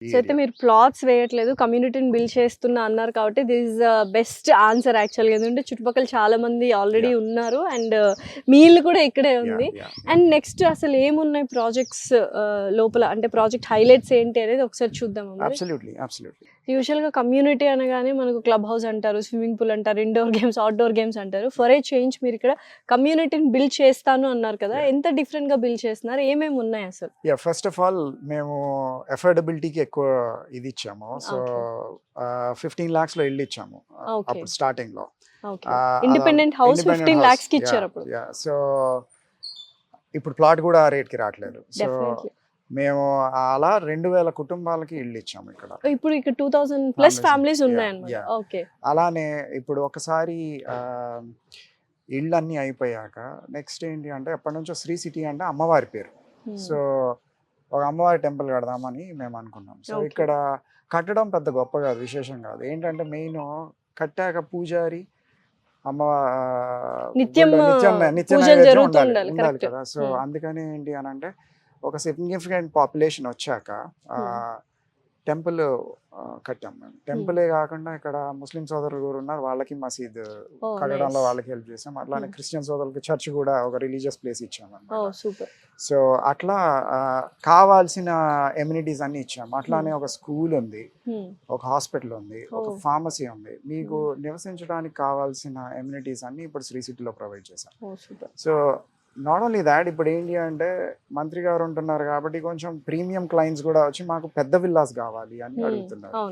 ఈ సో అయితే ఏరియా. మీరు ప్లాట్స్ వేయట్లేదు, కమ్యూనిటీని బిల్డ్ చేస్తున్నా అన్నారు కాబట్టి దిస్ ఇస్ బెస్ట్ ఆన్సర్ యాక్చువల్‌గా. ఎందుకంటే చుట్టుపక్కల చాలా మంది ఆల్రెడీ యాహ్! ఉన్నారు అండ్ మీ ఇల్లు కూడా ఇక్కడే ఉంది. యాహ్! అండ్ నెక్స్ట్ అసలు ఏమున్నాయి ప్రాజెక్ట్స్ లోపల, అంటే ప్రాజెక్ట్ హైలైట్స్ ఏంటి అనేది ఒకసారి చూద్దామా మరి? అబ్సల్యూట్లీ. యూజువల్‌గా కమ్యూనిటీ అనగానే మనకు క్లబ్ హౌస్ అంటారు, స్విమ్మింగ్ పూల్ అంటారు, ఇండోర్ గేమ్స్, అవుట్‌డోర్ గేమ్స్ అంటారు. ఫర్ ఏ చేంజ్ మీరు ఇక్కడ కమ్యూనిటీని బిల్డ్ చేస్తాను అన్నారు కదా! యాహ్! ఎంత డిఫరెంట్‌గా బిల్డ్ చేస్తున్నారు? ఏమేమి ఉన్నాయి అసలు? ఫస్ట్ ఆఫ్ ఆల్ మేము అఫోర్డబిలిటీకి ఎక్కువ ఇది ఇచ్చాము. So, okay. 15 lakhsలో ఇల్లు ఇచ్చాము. ఓకే. అప్పుడు స్టార్టింగ్‌లో. ఓకే. అలా ఇండిపెండెంట్ హౌస్ ఇండిపెండెంట్ 15 హౌస్. లాక్స్‌కి ఇచ్చారప్పుడు. సో, ఇప్పుడు ప్లాట్ కూడా ఆ రేట్‌కి రావట్లేదు. So, definitely. మేము అలా 2000 కుటుంబాలకి ఇల్లు ఇచ్చాము ఇక్కడ. ఇప్పుడు ఇక్కడ 2000 ప్లస్ ఫ్యామిలీస్. Families yeah! ఉన్నాయన్నమాట. యాహ్! ఓకే. అలానే ఇప్పుడు ఒకసారి ఇళ్ళన్నీ అయిపోయాక నెక్స్ట్ ఏంటి అంటే ఎప్పటినుంచో శ్రీ సిటీ అంటే అమ్మవారి పేరు. సో, ఒక అమ్మవారి టెంపుల్ కడదామని మేము అనుకున్నాం. So, okay. ఇక్కడ కట్టడం పెద్ద గొప్ప కాదు, విశేషం కాదు. ఏంటంటే మెయిన్ కట్టాక పూజారి నిత్యం నిత్యం పూజలు నైవేద్యం జరుగుతూ ఉండాలి ఉండాలి. ఉండాలి కరెక్ట్. కదా. సో, అందుకని ఏంటి అని అంటే ఒక సిగ్నిఫికెంట్ పాపులేషన్ వచ్చాక టెంపుల్ కట్టాం మేము. టెంపులే కాకుండా ఇక్కడ ముస్లిం సోదరులు కూడా ఉన్నారు, వాళ్ళకి మసీద్ ఓ కట్టడంలో నైస్. వాళ్ళకి హెల్ప్ చేసాం. అట్లానే క్రిస్టియన్ సోదరులకి చర్చ్ కూడా ఒక రిలీజియస్ ప్లేస్ ఇచ్చాం ఓ అన్నమాట. సూపర్. సో అట్లా కావాల్సిన ఎమ్యూనిటీస్ అన్ని ఇచ్చాము. అట్లానే ఒక స్కూల్ ఉంది, ఒక హాస్పిటల్ ఉంది, ఒక ఓ. ఫార్మసీ ఉంది. మీకు నివసించడానికి కావాల్సిన ఎమ్యూనిటీస్ అన్ని ఇప్పుడు శ్రీ సిటీలో ప్రొవైడ్ చేశాం. Oh super. So not only that, ఇప్పుడు ఏంటి అంటే మంత్రి గారు ఉంటున్నారు కాబట్టి కొంచెం ప్రీమియం క్లయింట్స్ కూడా వచ్చి మాకు పెద్ద విల్లాస్ కావాలి అని అడుగుతున్నారు. అవును.